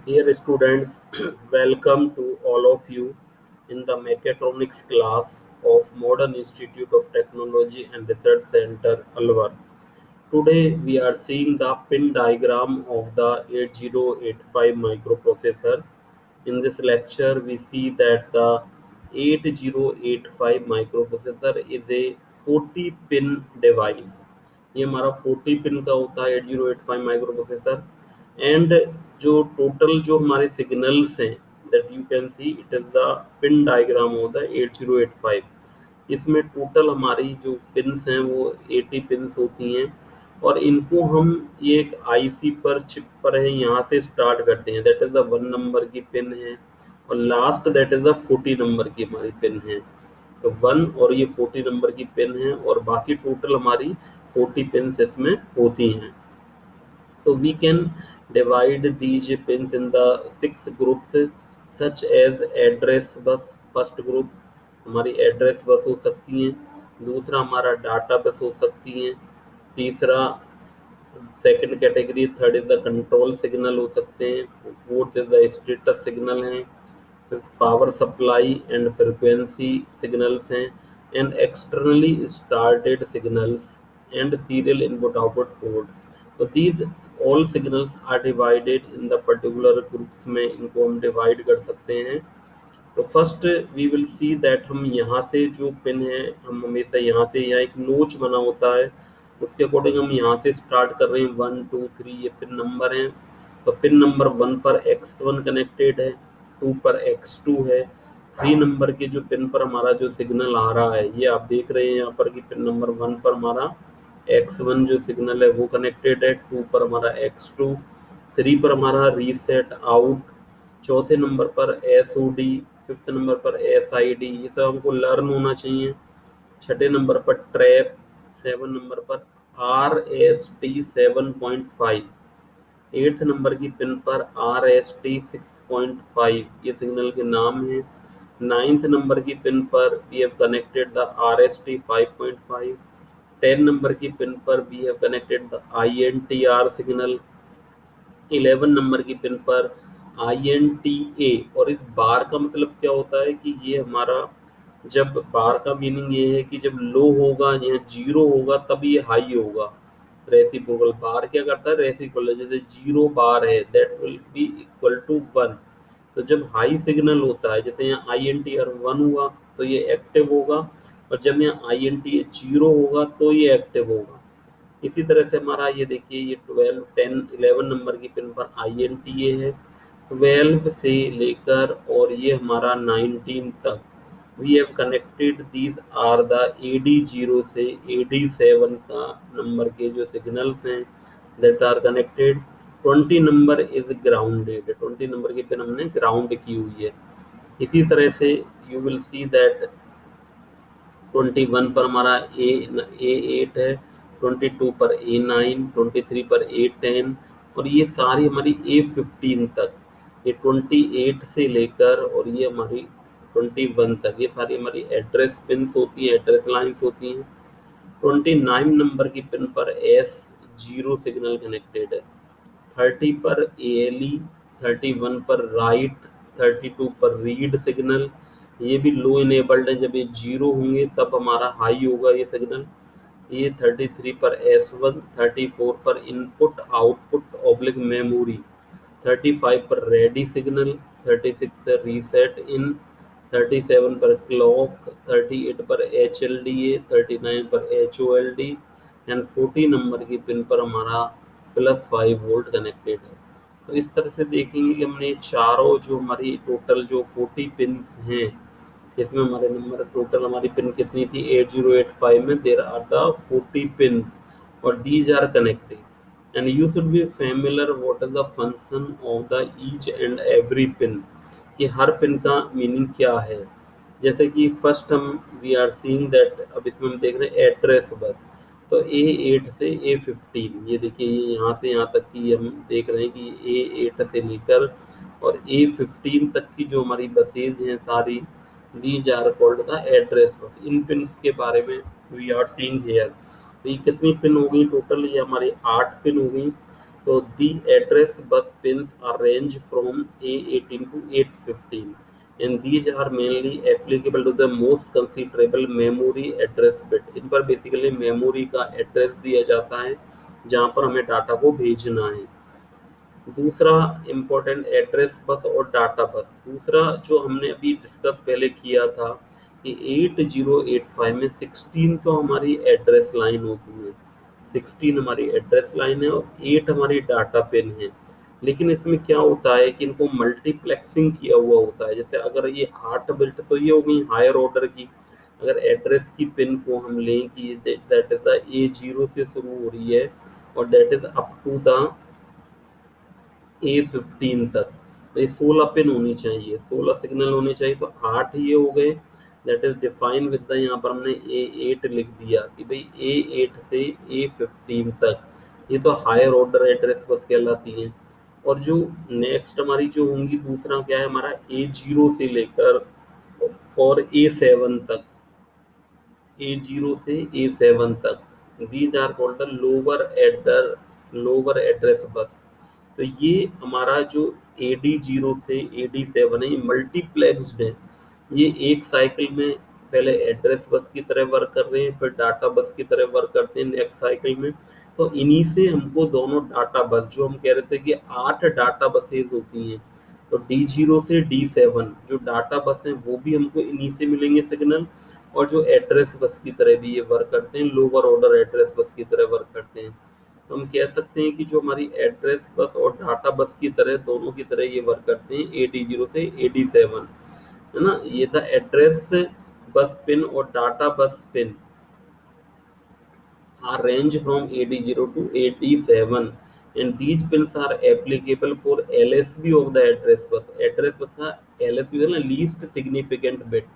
Dear students, welcome to all of you in the Mechatronics class of Modern Institute of Technology and Research Center, Alwar. Today we are seeing the pin diagram of the 8085 microprocessor. In this lecture, we see that the 8085 microprocessor is a 40 pin device. ये हमारा 40 pin का होता है 8085 microprocessor and जो total जो हमारे signals हैं that you can see it is the pin diagram of the 8085। इसमें टोटल हमारी जो पिन्स हैं वो 80 पिन्स होती हैं और इनको हम ये एक आईसी पर चिप पर है यहाँ से स्टार्ट करते हैं दैट इज द 1 नंबर की पिन है और last that is the 40 number की हमारी पिन है। तो 1 और ये 40 नंबर की पिन है और बाकी टोटल हमारी 40 पिन्स इसमें होती हैं। तो we can divide these pins in the 6 groups such as address bus। First group हमारी एड्रेस बस हो सकती है, दूसरा हमारा डाटा बस हो सकती है, तीसरा second category third is the control signal हो सकते हैं, fourth is the status signal हैं, power supply and frequency signals हैं and externally started signals and serial input output port. तो these all signals are divided in the particular groups में इनको हम divide कर सकते हैं। तो first we will see that हम यहाँ से जो पिन है हम हमेशा यहाँ से यहाँ एक नोच बना होता है उसके अकॉर्डिंग हम यहाँ से स्टार्ट कर रहे हैं 1 2 3 ये पिन नंबर हैं। तो पिन नंबर 1 पर X1 कनेक्टेड है, 2 पर X2 है, 3 नंबर के जो पिन पर हमारा जो सिग्नल आ रहा है ये आप देख रहे हैं यहाँ पर कि पिन नंबर 1 पर हमारा X1 जो सिग्नल है वो कनेक्टेड है, 2 पर हमारा X2, 3 पर हमारा रीसेट आउट, चौथे नंबर पर SOD, फिफ्थ नंबर पर SID, ये सब हमको लर्न होना चाहिए। छठे नंबर पर ट्रैप, 7 नंबर पर RST 7.5, एट्थ नंबर की पिन पर RST 6.5 ये सिग्नल के नाम है। नाइन्थ नंबर की पिन पर we have connected the RST 5.5, 10 number की पिन पर we have connected the INTR signal, 11 number की पिन पर INTA। और इस बार का मतलब क्या होता है कि ये हमारा जब बार का मीनिंग ये है कि जब लो होगा या जीरो होगा तब ये हाई होगा। रेसिप्रोकल बार क्या करता है, रेसिप्रोकल जैसे 0 बार है that will be equal to 1। तो जब हाई सिग्नल होता है जैसे यहाँ INTR 1 हुआ तो ये एक्टिव होगा और जब यहाँ INTA 0 होगा तो ये एक्टिव होगा। इसी तरह से हमारा ये देखिए ये 12 10 11 नंबर की पिन पर INTA है, 12 से लेकर और ये हमारा 19 तक we have connected these are the AD0 से AD7 का नंबर के जो सिग्नल्स हैं that are connected. 20 number is grounded, 20 number की पिन हमने ग्राउंड की हुई है। इसी तरह से यू विल सी दैट 21 पर हमारा A8 है, 22 पर A9, 23 पर A10 और ये सारी हमारी A15 तक, ये 28 से लेकर और ये हमारी 21 तक ये सारी हमारी एड्रेस पिन्स होती हैं, एड्रेस लाइन्स होती हैं। 29 नंबर की पिन पर S0 सिग्नल कनेक्टेड है, 30 पर ALE, 31 पर राइट, 32 पर रीड सिग्नल, ये भी लो इनेबल्ड है, जब ये 0 होंगे तब हमारा हाई होगा ये सिग्नल। ये 33 पर S1, 34 पर इनपुट आउटपुट ऑब्लिक मेमोरी, 35 पर रेडी सिग्नल, 36 पर रीसेट इन, 37 पर क्लॉक, 38 पर HLDA, 39 पर HOLD एंड 40 नंबर की पिन पर हमारा +5 वोल्ट कनेक्टेड है। तो इस तरह से देखेंगे कि हमने चारों जो हमारी टोटल जो 40 पिन हैं इसमें हमारे नंबर टोटल हमारी पिन कितनी थी 8085 में देर आर द 40 पिन और these are connected and you should be familiar what is the function of the each and every pin, कि हर पिन का मीनिंग क्या है। जैसे कि फर्स्ट हम वी आर सीइंग दैट अब इसमें हम देख रहे हैं एड्रेस बस। तो A8 से A15 ये देखिए ये यहाँ से यहाँ तक की हम देख रहे हैं कि A8 से लेकर और A15 तक की जो हमारी बसेज हैं सारी these are called the address bus. इन पिन्स के बारे में वी आर सीइंग हियर। तो ये कितनी पिन हो गई टोटल, ये हमारी 8 पिन हो गई। So the address bus pins are range from A18 to 815, and these are mainly applicable to the most considerable memory address bit. इन पर बेसिकली मेमोरी का एड्रेस दिया जाता है जहाँ पर हमें डाटा को भेजना है। दूसरा इम्पोर्टेंट एड्रेस बस और डाटा बस। दूसरा जो हमने अभी डिस्कस पहले किया था कि 8085 में 16 तो हमारी एड्रेस लाइन होती है, 16 हमारी एड्रेस लाइन है और 8 हमारी डाटा पिन है। लेकिन इसमें क्या होता है कि इनको मल्टीप्लेक्सिंग किया हुआ होता है। जैसे अगर ये 8 बिट तो ये हो गई हायर ऑर्डर की। अगर एड्रेस की पिन को हम लें कि दैट इज द A0 से शुरू हो रही है और that is up to the A15 तक, तो ये 16 पिन होनी चाहिए, 16 सिग्नल होने चाहिए। तो 8 ये हो गए, that is define with the, यहाँ पर हमने A8 लिख दिया कि भाई A8 से A15 तक, ये तो हायर ऑर्डर एड्रेस बस कहलाती है। और जो नेक्स्ट हमारी जो होंगी, दूसरा क्या है हमारा A0 से लेकर और A7 तक, A0 से A7 तक, these are called the lower address bus. तो ये हमारा जो AD0 से AD7 है, ये मल्टीप्लेक्स्ड है। ये एक साइकिल में पहले एड्रेस बस की तरह वर्क कर रहे हैं, फिर डाटा बस की तरह वर्क करते हैं नेक्स्ट साइकिल में। तो इन्हीं से हमको दोनों डाटा बस, जो हम कह रहे थे कि 8 डाटा बसेज होती हैं, तो D0 से D7 जो डाटा बस हैं वो भी हमको इन्हीं से मिलेंगे सिग्नल, और जो एड्रेस बस की तरह भी ये वर्क करते हैं, लोअर ऑर्डर एड्रेस बस की तरह वर्क करते हैं। तो हम कह सकते हैं कि जो हमारी एड्रेस बस और डाटा बस की तरह, दोनों की तरह ये वर्क करते हैं, AD0 से AD7, है ना। ये द एड्रेस बस पिन और डाटा बस pin are range from AD0 to AD7, and these pins are applicable for LSB of the address bus। Address bus का LSB है ना, लीस्ट सिग्निफिकेंट बिट,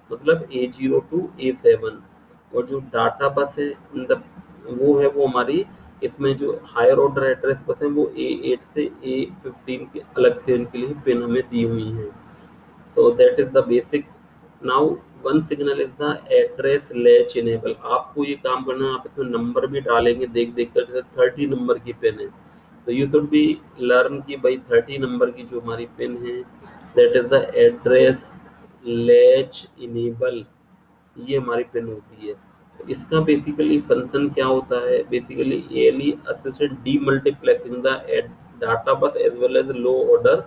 मतलब A0 to A7। और जो data बस है वो है वो हमारी, इसमें जो हायर ऑर्डर एड्रेस बस है वो A8 से A15 के अलग से इनके लिए पिन हमें दी हुई हैं। तो that is the basic. Now one signal is the address latch enable. आपको ये काम करना है, आप इसमें नंबर भी डालेंगे देख देख कर। जैसे 30 नंबर की पिन है, तो यू शुड बी लर्न कि भाई 30 नंबर की जो हमारी पिन है, that is the address latch enable, ये हमारी पिन होती है। तो इसका बेसिकली फंक्शन क्या होता है, basically ALE assisted demultiplexing the data bus as well as low order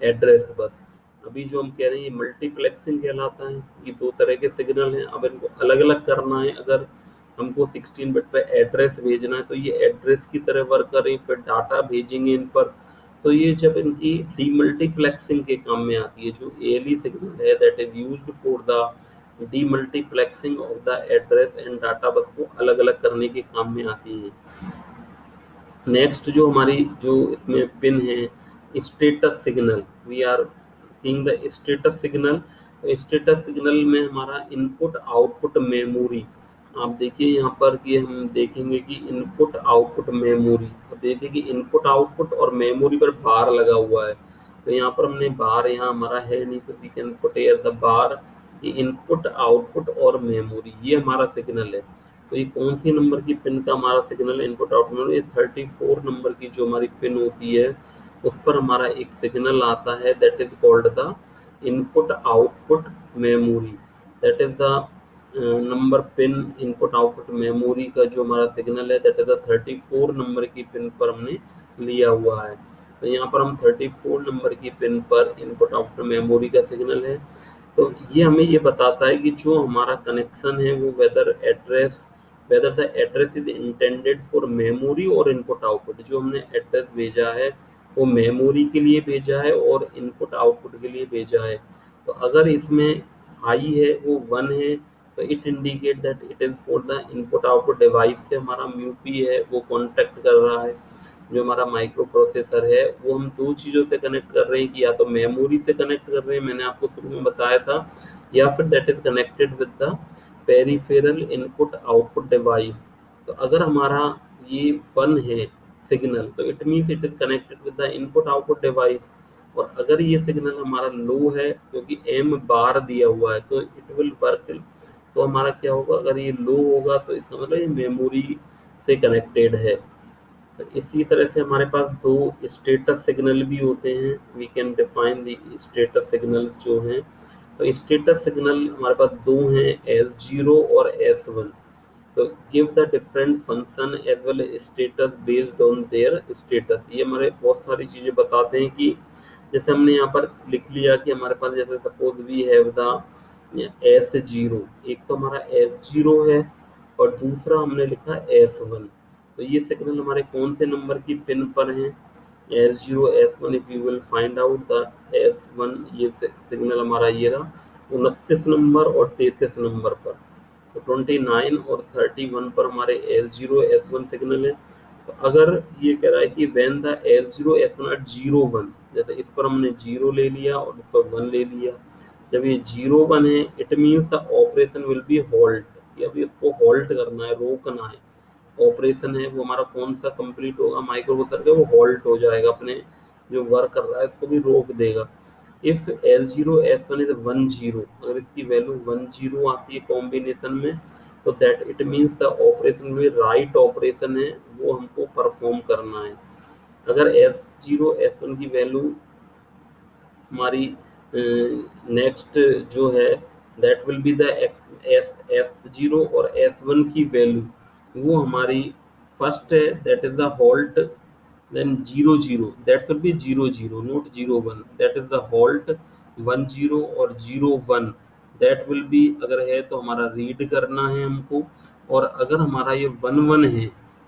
address bus. अभी जो हम कह रहे हैं ये मल्टीप्लेक्सिंग कहलाता है। ये दो तरह के सिग्नल हैं, अब इनको अलग अलग करना है। अगर हमको 16 बिट पे एड्रेस भेजना है तो ये एड्रेस की तरह वर्क करें, फिर डाटा भेजेंगे इन पर। तो ये जब इनकी डीमल्टीप्लेक्सिंग के काम में आती है, जो ALE सिग्नल है that is used for the demultiplexing of the address and data बस को अलग अलग करने के काम में आती है। नेक्स्ट जो हमारी जो इसमें पिन है, status signal, we are seeing the status signal. Status signal में हमारा इनपुट आउटपुट मेमोरी, आप देखिए यहाँ पर कि हम देखेंगे कि इनपुट आउटपुट मेमोरी, अब देखिए कि इनपुट आउटपुट और मेमोरी पर बार लगा हुआ है। तो यहाँ पर हमने बार, यहाँ हमारा है नहीं, तो we can put here the bar. ये इनपुट आउटपुट और मेमोरी, ये हमारा सिग्नल है। तो ये कौन सी नंबर की पिन का हमारा सिग्नल इनपुट आउटपुट, ये 34 नंबर की जो हमारी पिन होती है उस पर हमारा एक सिग्नल आता है, that is called the input output memory. That is the number pin input output memory का जो हमारा सिग्नल है, दैट इज द 34 नंबर की पिन पर हमने लिया हुआ है। तो यहाँ पर हम 34 नंबर की पिन पर इनपुट आउटपुट मेमोरी का सिग्नल है। तो ये हमें ये बताता है कि जो हमारा कनेक्शन है वो whether the address is intended for memory और इनपुट आउटपुट। जो हमने एड्रेस भेजा है वो मेमोरी के लिए भेजा है और इनपुट आउटपुट के लिए भेजा है। तो अगर इसमें हाई है, वो 1 है, तो it indicate that it is for the input output device से हमारा म्यूपी है वो कॉन्टेक्ट कर रहा है। जो हमारा माइक्रो प्रोसेसर है वो हम दो चीज़ों से कनेक्ट कर रहे हैं, कि या तो मेमोरी से कनेक्ट कर रहे हैं, मैंने आपको शुरू में बताया था, या फिर that is connected with the peripheral input output device. तो अगर हमारा ये 1 है सिग्नल, तो it means it is connected with the input output device. और अगर ये सिग्नल हमारा लो है, क्योंकि M बार दिया हुआ है, तो इट विल वर्क। तो हमारा क्या होगा, अगर ये लो होगा तो इसका मतलब ये मेमोरी से कनेक्टेड है इसी तरह से हमारे पास दो स्टेटस सिग्नल भी होते हैं। We can define the status signals जो हैं। तो स्टेटस सिग्नल हमारे पास दो हैं, S0 और S1। तो give the different function as well status based on their status. ये हमारे बहुत सारी चीजें बताते हैं कि जैसे हमने यहाँ पर लिख लिया कि हमारे पास जैसे suppose we have the S0, एक तो हमारा S0 है और दूसरा हमने लिखा S1। तो ये सिग्नल हमारे कौन से नंबर की पिन पर हैं? S0 S1। If you will find out the S1, ये सिग्नल हमारा ये रहा 29 नंबर और 33 नंबर पर। तो 29 और 31 पर हमारे S0 S1 सिग्नल है। तो अगर ये कह रहा है कि when the S0 S1 at 0 1, जैसे इस पर हमने 0 ले लिया और इस पर 1 ले लिया, जब ये 0 1 है it means the operation will be hold, कि अभी इसको होल्ड करना है, रोकना है। ऑपरेशन है वो हमारा कौन सा कंप्लीट होगा, माइक्रो प्रोसेसर का वो होल्ड हो जाएगा, अपने जो वर्क कर रहा है इसको भी रोक देगा। इफ S0 S1 इज 10, अगर इसकी वैल्यू 10 आती है कॉम्बिनेशन में, तो that it means the operation में राइट ऑपरेशन है वो हमको परफॉर्म करना है। अगर S0 S1 की वैल्यू हमारी नेक्स्ट जो है that will be the S0 और S1 की वैल्यू, वो हमारी फर्स्ट है that is the halt, then 0 0 that should be 0 0 not 0 1, that is the halt। 10 और 0 1 that will be, अगर है तो हमारा रीड करना है हमको, और अगर हमारा ये 1 1 है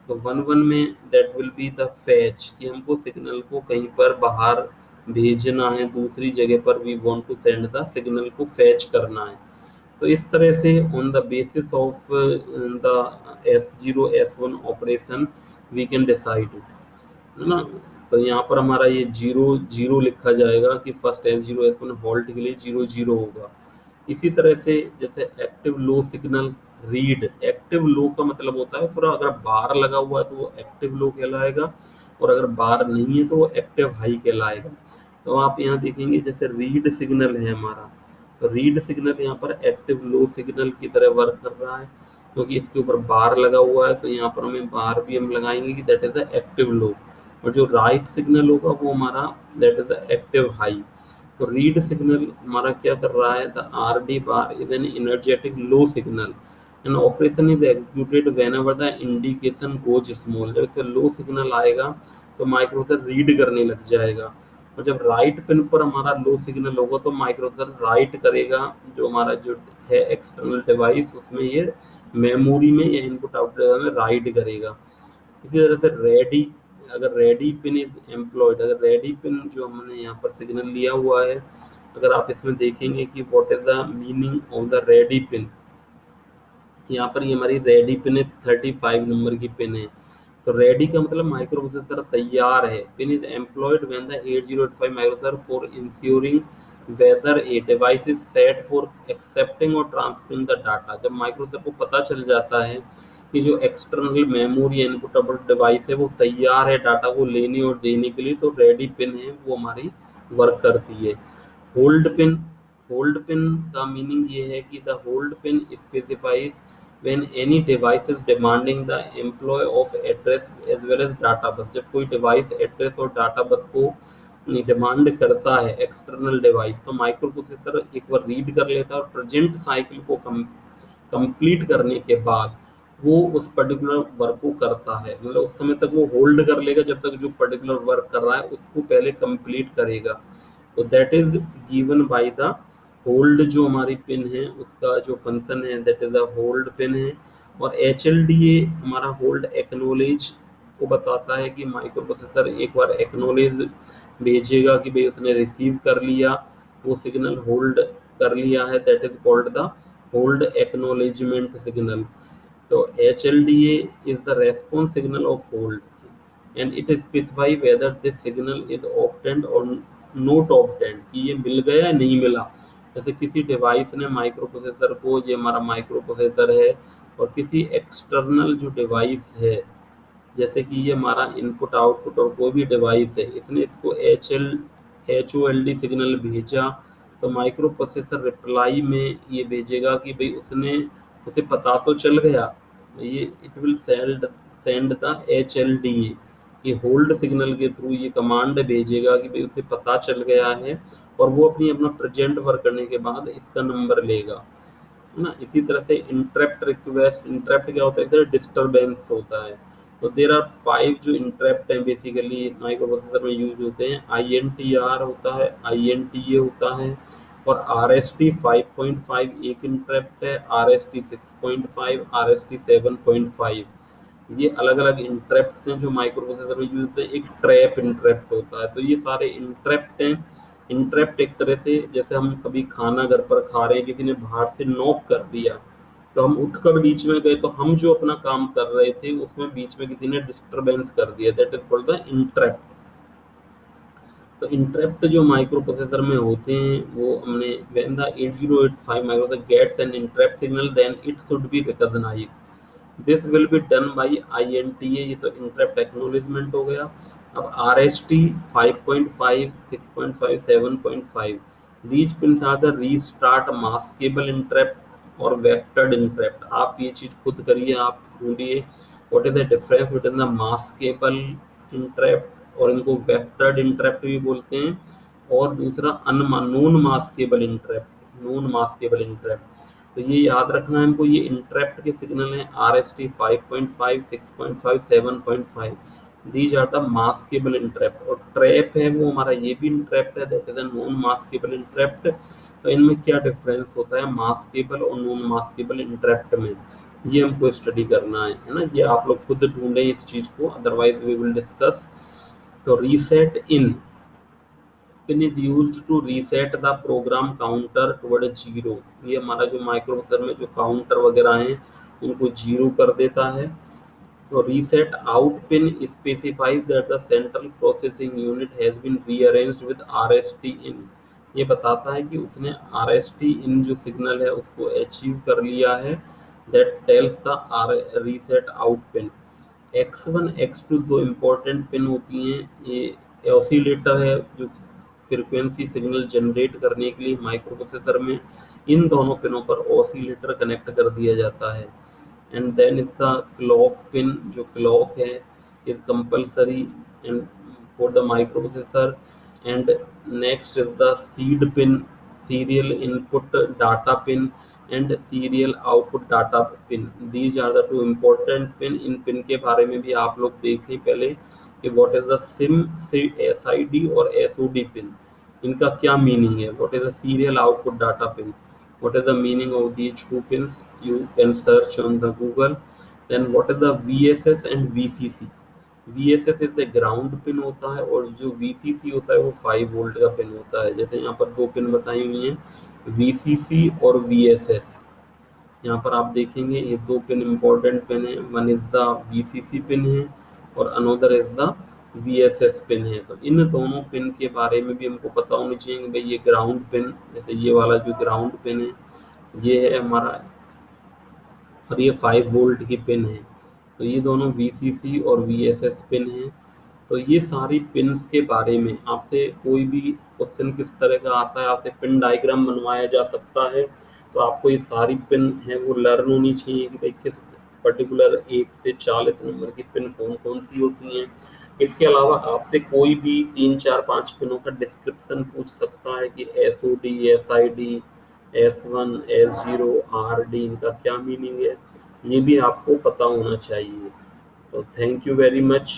तो 1 1 में that will be the fetch, कि हमको सिग्नल को कहीं पर बाहर भेजना है, दूसरी जगह पर we want to send the signal को फैच करना है। तो इस तरह से on the basis of the S0 S1 operation we can decide it, है ना। तो यहाँ पर हमारा ये 0 0 लिखा जाएगा कि फर्स्ट S0 S1 होल्ट के लिए 0 0 होगा। इसी तरह से जैसे active low signal read, active low का मतलब होता है थोड़ा अगर बार लगा हुआ है तो वो एक्टिव लो कहलाएगा, और अगर बार नहीं है तो वो एक्टिव हाई कहलाएगा। तो आप यहाँ देखेंगे जैसे रीड सिग्नल है हमारा, तो रीड सिग्नल यहाँ पर एक्टिव लो सिग्नल की तरह वर्क कर रहा है, क्योंकि इसके ऊपर बार लगा हुआ है, तो यहाँ पर हमें बार भी हम लगाएंगे कि that is the active low. और जो राइट सिग्नल होगा वो हमारा that is the active high. तो रीड सिग्नल हमारा क्या कर रहा है, the RD bar is an energetic low signal and operation is executed whenever the indication goes small. जब इसका लो सिग्नल आएगा तो माइक्रोप्रोसेसर रीड करने लग जाएगा, और जब राइट पिन पर हमारा लो सिग्नल होगा तो माइक्रोप्रोसेसर राइट करेगा, जो हमारा जो है एक्सटर्नल डिवाइस उसमें ये मेमोरी में या इनपुट आउटपुट में राइट करेगा। इसी तरह से रेडी, अगर रेडी पिन इज एम्प्लॉयड, अगर रेडी पिन जो हमने यहाँ पर सिग्नल लिया हुआ है, अगर आप इसमें देखेंगे कि what is the meaning of the ready pin, यहाँ पर ये हमारी रेडी पिन है, 35 नंबर की पिन है। तो रेडी का मतलब माइक्रो प्रोसेसर तैयार है। Pin is employed when the 8085 microprocessor for ensuring whether a device is set for accepting और ट्रांसफरिंग द डाटा। जब माइक्रोप्रोसेसर को पता चल जाता है कि जो एक्सटर्नल मेमोरी इनपुटेबल डिवाइस है वो तैयार है डाटा को लेने और देने के लिए, तो रेडी पिन है वो हमारी वर्क करती है। होल्ड पिन, होल्ड पिन का मीनिंग ये है कि the hold pin specifies when any device is demanding the employ of address as well as data bus। जब कोई डिवाइस एड्रेस और डाटा बस को डिमांड करता है एक्सटर्नल डिवाइस, तो माइक्रो प्रोसेसर एक बार रीड कर लेता है और प्रेजेंट साइकिल को कंप्लीट करने के बाद वो उस पर्टिकुलर वर्क को करता है, मतलब उस समय तक वो होल्ड कर लेगा जब तक जो पर्टिकुलर वर्क कर रहा है उसको पहले कंप्लीट करेगा। तो that is given by the hold, जो हमारी पिन है उसका जो फंक्शन है that is the hold pin है। और HLDA हमारा होल्ड एक्नोलेज को बताता है कि माइक्रो प्रोसेसर एक बार एक्नोलेज भेजेगा कि भाई उसने रिसीव कर लिया, वो सिग्नल होल्ड कर लिया है, that is called the hold acknowledgement signal. तो HLDA is the response signal of hold and it specify whether this signal is obtained or not obtained, कि ये मिल गया या नहीं मिला। जैसे किसी डिवाइस ने माइक्रो प्रोसेसर को, ये हमारा माइक्रो प्रोसेसर है और किसी एक्सटर्नल जो डिवाइस है जैसे कि ये हमारा इनपुट आउटपुट और कोई भी डिवाइस है, इसने इसको HOLD सिग्नल भेजा, तो माइक्रो प्रोसेसर रिप्लाई में ये भेजेगा कि भाई उसने, उसे पता तो चल गया, ये it will send the HLDA ये होल्ड सिग्नल के थ्रू ये कमांड भेजेगा कि भाई उसे पता चल गया है, और वो अपना प्रेजेंट वर्क करने के बाद इसका नंबर लेगा, है ना। इसी तरह से इंटरप्ट रिक्वेस्ट, इंटरप्ट क्या होता है, इधर डिस्टरबेंस होता है। तो देर आर 5 जो इंटरप्ट हैं बेसिकली माइक्रो प्रोसेसर में यूज होते हैं। INTR होता है, INTA होता है, और RST 5.5 एक इंटरप्ट है, RST 6.5, RST 7.5। ये अलग अलग इंटरप्ट हैं जो माइक्रो प्रोसेसर में यूज होते हैं। एक ट्रैप इंटरप्ट होता है। तो ये सारे इंटरप्ट हैं। इंटरप्ट एक तरह से जैसे हम कभी खाना घर पर खा रहे हैं, किसी ने बाहर से नॉक कर दिया, तो हम उठकर बीच में गए, तो हम जो अपना काम कर रहे थे उसमें बीच में किसी ने डिस्टरबेंस कर दिया, that is called the interrupt. तो इंटरप्ट जो माइक्रो प्रोसेसर में होते हैं वो हमने when the 8085 micro gets an interrupt signal then it should be recognised, this will be done by INTA। ये तो इंटरप्ट एक्नॉलेजमेंट हो गया। अब RST 5.5, 6.5, 7.5, these pins are the restart maskable interrupt और वेक्टर्ड इंटरप्ट। आप ये चीज खुद करिए, आप ढूंढिए what is the difference between the maskable interrupt, और इनको वेक्टर्ड इंटरप्ट भी बोलते हैं, और दूसरा non maskable interrupt, non maskable interrupt. तो ये याद रखना है हमको। ये इंटरप्ट के सिग्नल हैं RST 5.5, 6.5, 7.5, these are the maskable interrupt. और ट्रैप है वो हमारा ये भी इंटरप्ट है, that is a non maskable interrupt. तो इनमें क्या डिफरेंस होता है मास्केबल और नॉन मास्केबल इंटरप्ट में, ये हमको स्टडी करना है ना। ये आप लोग खुद ढूंढें इस चीज को, अदरवाइज वी विल डिस्कस। तो reset in pin is used to reset the program counter toward zero. ये हमारा जो माइक्रो प्रोसेसर में जो काउंटर वगैरह हैं उनको जीरो कर देता है। तो reset out pin specifies that the central processing unit has been rearranged with RST in. ये बताता है कि उसने RST इन जो सिग्नल है उसको अचीव कर लिया है। That tells the reset out pin. X1 X2 दो इम्पोर्टेंट पिन होती हैं। ये ऑसिलेटर है जो फ्रीक्वेंसी सिग्नल जनरेट करने के लिए माइक्रो प्रोसेसर में इन दोनों पिनों पर ऑसिलेटर कनेक्ट कर दिया जाता है। And then is the clock pin, जो क्लॉक है is compulsory and for the micro processor. And next is the SID pin, serial input data pin and serial output data pin. These are the two important pin. इन pin के बारे में भी आप लोग देखें पहले कि what is the SIM SID और SOD पिन, इनका क्या मीनिंग है। What is the serial output data pin, what is the meaning of these two pins, you can search on the Google. Then what is the VSS and VCC? VSS is the ground pin होता है, और जो VCC होता है वो 5 volt का pin होता है। जैसे यहाँ पर दो पिन बताई हुई हैं VCC और VSS। यहाँ पर आप देखेंगे ये दो पिन इंपॉर्टेंट पिन है, one is the VCC pin है और another is the VSS pin है। तो इन दोनों पिन के बारे में भी हमको पता होनी चाहिए कि भाई ये ग्राउंड पिन, जैसे ये वाला जो ग्राउंड पिन है ये है हमारा, और ये 5 वोल्ट की पिन है। तो ये दोनों VCC और VSS पिन हैं। तो ये सारी पिन्स के बारे में आपसे कोई भी क्वेश्चन किस तरह का आता है, आपसे पिन डायग्राम बनवाया जा सकता है। तो आपको ये सारी पिन है वो लर्न होनी चाहिए कि भाई किस पर्टिकुलर 1 से 40 नंबर की पिन कौन कौन सी होती हैं। इसके अलावा आपसे कोई भी 3, 4, 5 पिनों का डिस्क्रिप्शन पूछ सकता है कि SOD, SID, S1, S0, RD इनका क्या मीनिंग है, ये भी आपको पता होना चाहिए। तो थैंक यू वेरी मच।